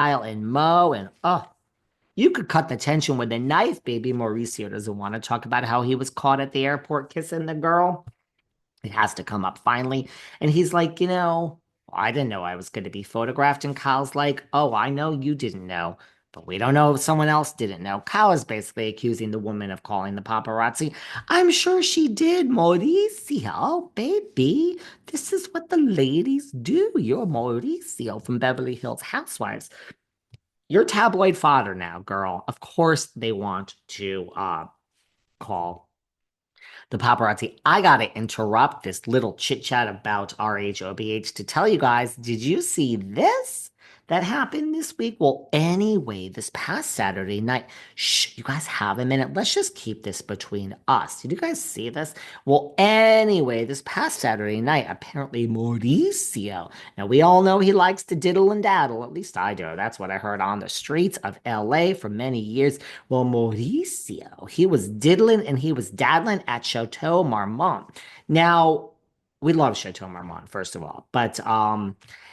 Kyle and Mo, and you could cut the tension with a knife, baby. Mauricio doesn't want to talk about how he was caught at the airport kissing the girl. It has to come up finally. And he's like, I didn't know I was going to be photographed. And Kyle's like, oh, I know you didn't know, but we don't know if someone else didn't know. Kyle is basically accusing the woman of calling the paparazzi. I'm sure she did, Mauricio, baby. This is what the ladies do. You're Mauricio from Beverly Hills Housewives. You're tabloid fodder now, girl. Of course they want to call the paparazzi. I gotta interrupt this little chit chat about RHOBH to tell you guys, did you see this that happened this week? Well, anyway, this past Saturday night, shh, you guys have a minute. Let's just keep this between us. Did you guys see this? Well, anyway, this past Saturday night, apparently Mauricio. Now, we all know he likes to diddle and daddle. At least I do. That's what I heard on the streets of LA for many years. Well, Mauricio, he was diddling and he was daddling at Chateau Marmont. Now, we love Chateau Marmont, first of all, but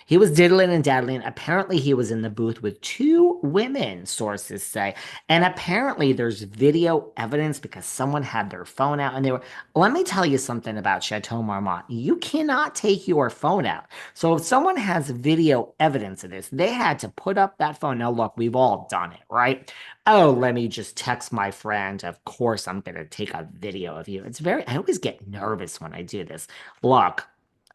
he was diddling and daddling. Apparently, he was in the booth with two women, sources say. And apparently, there's video evidence because someone had their phone out and they were. Let me tell you something about Chateau Marmont. You cannot take your phone out. So if someone has video evidence of this, they had to put up that phone. Now, look, we've all done it, right? Oh, let me just text my friend. Of course, I'm going to take a video of you. I always get nervous when I do this. Look,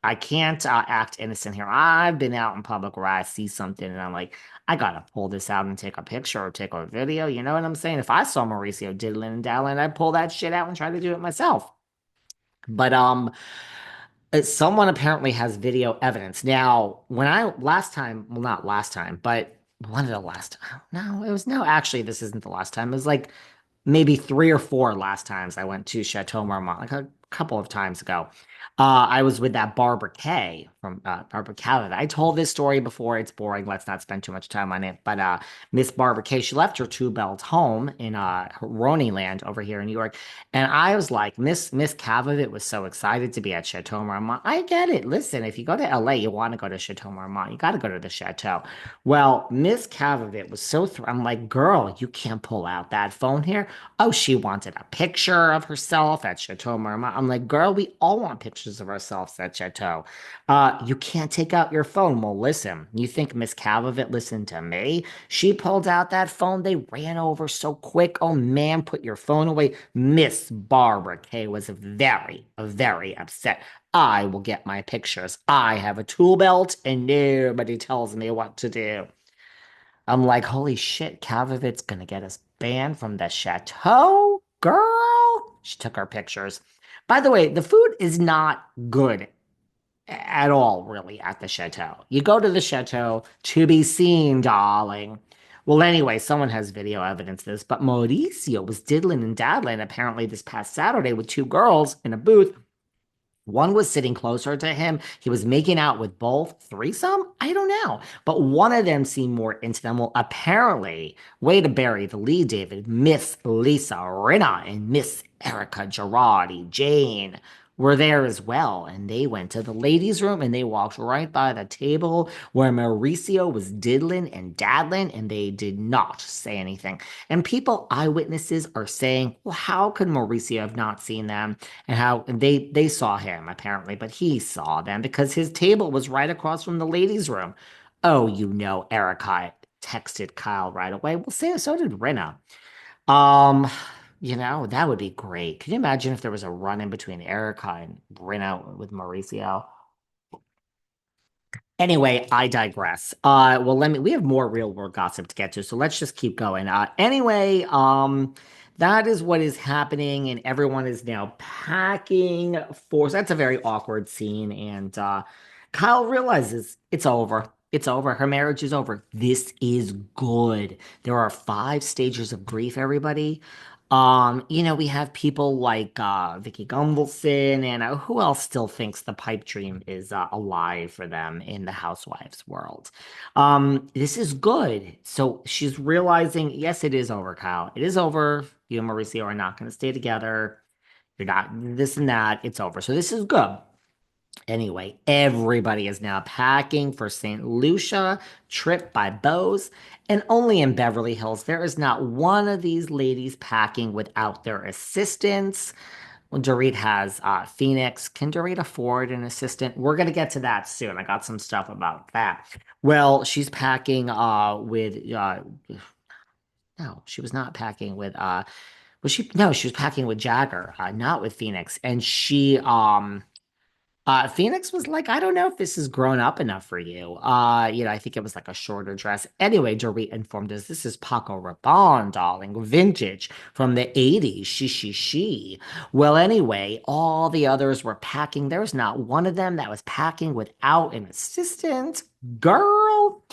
I can't act innocent here. I've been out in public where I see something and I'm like, I gotta pull this out and take a picture or take a video. You know what I'm saying? If I saw Mauricio diddling and daddling, I'd pull that shit out and try to do it myself. But someone apparently has video evidence. Now, when I last time, well, not last time, but one of the last, no, it was no, actually, this isn't the last time. It was like maybe three or four last times I went to Chateau Marmont, like a couple of times ago. I was with that Barbara Kay from Barbara Canada. I told this story before. It's boring. Let's not spend too much time on it. But Miss Barbara Kay, she left her two-belt home in Land over here in New York. And I was like, Miss Cavavit was so excited to be at Chateau Marmont. I get it. Listen, if you go to LA, you want to go to Chateau Marmont. You got to go to the Chateau. Well, Miss Cavavit was so I'm like, girl, you can't pull out that phone here. Oh, she wanted a picture of herself at Chateau Marmont. I'm like, girl, we all want pictures of ourselves at Chateau. You can't take out your phone. Well, listen, you think Miss Cavavit listened to me? She pulled out that phone. They ran over so quick. Oh, man, put your phone away. Miss Barbara Kay was very, very upset. I will get my pictures. I have a tool belt and nobody tells me what to do. I'm like, holy shit, Kavovit's gonna get us banned from the chateau, girl. She took our pictures. By the way, the food is not good at all, really, at the chateau. You go to the chateau to be seen, darling. Well, anyway, someone has video evidence of this, but Mauricio was diddling and daddling apparently this past Saturday with two girls in a booth. One was sitting closer to him. He was making out with both. Threesome? I don't know. But one of them seemed more into them. Well, apparently, way to bury the lead, David, Miss Lisa Rinna and Miss Erika Girardi, Jayne were there as well. And they went to the ladies' room and they walked right by the table where Mauricio was diddling and daddling, and they did not say anything. And people, eyewitnesses, are saying, well, how could Mauricio have not seen them? And how they saw him apparently, but he saw them because his table was right across from the ladies' room. Oh, Erica texted Kyle right away. Well, so did Rinna. Um, that would be great. Can you imagine if there was a run in between Erica and Rinna with Mauricio? Anyway, I digress. Well, we have more real world gossip to get to, so let's just keep going. That is what is happening, and everyone is now packing for. So that's a very awkward scene, and Kyle realizes it's over. It's over. Her marriage is over. This is good. There are five stages of grief, everybody. We have people like Vicky Gunvalson and who else still thinks the pipe dream is alive for them in the housewives world. This is good. So she's realizing, yes, it is over, Kyle. It is over. You and Mauricio are not going to stay together. You're not this and that. It's over. So this is good. Anyway, everybody is now packing for St. Lucia, trip by Bose, and only in Beverly Hills. There is not one of these ladies packing without their assistants. Well, Dorit has Phoenix. Can Dorit afford an assistant? We're going to get to that soon. I got some stuff about that. Well, she's packing with no, she was not packing with was she no, she was packing with Jagger, not with Phoenix. And Phoenix was like, I don't know if this is grown up enough for you. I think it was like a shorter dress. Anyway, Dorit informed us this is Paco Rabanne, darling, vintage from the 80s. She. Well, anyway, all the others were packing. There was not one of them that was packing without an assistant. Girl.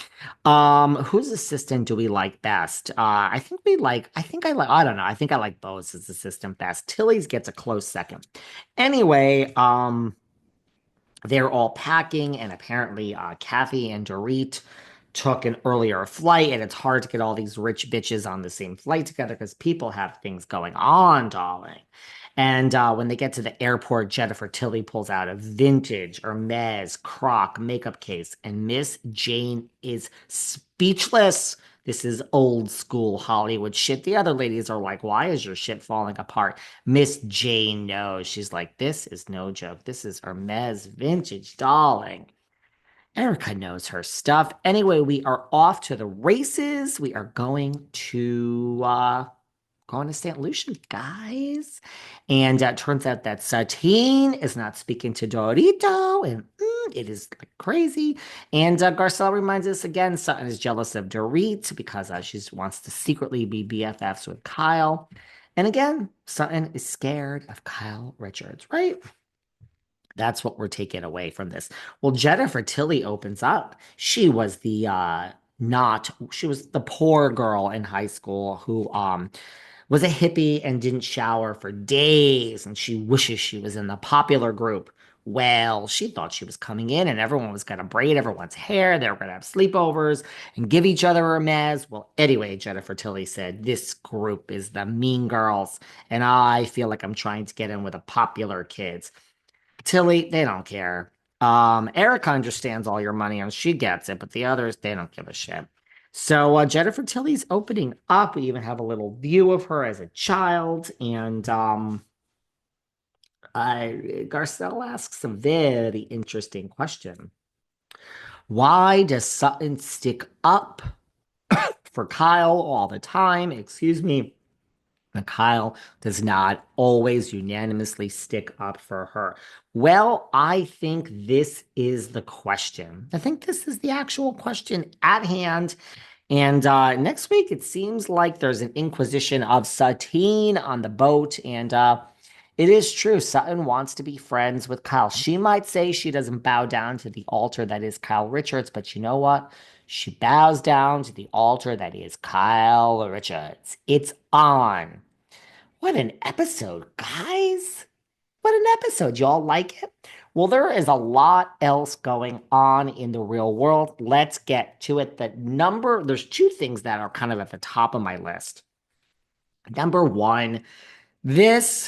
Whose assistant do we like best? I don't know. I think I like Bose's assistant best. Tilly's gets a close second. Anyway, they're all packing, and apparently, Kathy and Dorit took an earlier flight, and it's hard to get all these rich bitches on the same flight together because people have things going on, darling. And when they get to the airport, Jennifer Tilly pulls out a vintage Hermes Croc makeup case, and Miss Jayne is speechless. This is old school Hollywood shit. The other ladies are like, why is your shit falling apart? Miss Jayne knows. She's like, this is no joke. This is Hermes vintage, darling. Erika knows her stuff. Anyway, we are off to the races. We are going to St. Lucia, guys. And it turns out that Satine is not speaking to Dorito, and it is like crazy. And Garcelle reminds us again, Sutton is jealous of Dorit because she wants to secretly be BFFs with Kyle. And again, Sutton is scared of Kyle Richards, right? That's what we're taking away from this. Well, Jennifer Tilly opens up. She was the poor girl in high school who was a hippie and didn't shower for days, and she wishes she was in the popular group. Well, she thought she was coming in and everyone was going to braid everyone's hair. They were going to have sleepovers and give each other a mez. Well, anyway, Jennifer Tilly said, this group is the mean girls, and I feel like I'm trying to get in with the popular kids. Tilly, they don't care. Erica understands all your money and she gets it, but the others, they don't give a shit. So Jennifer Tilly's opening up. We even have a little view of her as a child. And Garcelle asks a very interesting question. Why does Sutton stick up for Kyle all the time? Excuse me. And Kyle does not always unanimously stick up for her. Well, I think this is the question. I think this is the actual question at hand. And next week, it seems like there's an inquisition of Satine on the boat. And it is true. Sutton wants to be friends with Kyle. She might say she doesn't bow down to the altar that is Kyle Richards, but you know what? She bows down to the altar that is Kyle Richards. It's on. What an episode, guys. What an episode. Y'all like it? Well, there is a lot else going on in the real world. Let's get to it. There's two things that are kind of at the top of my list. Number one, this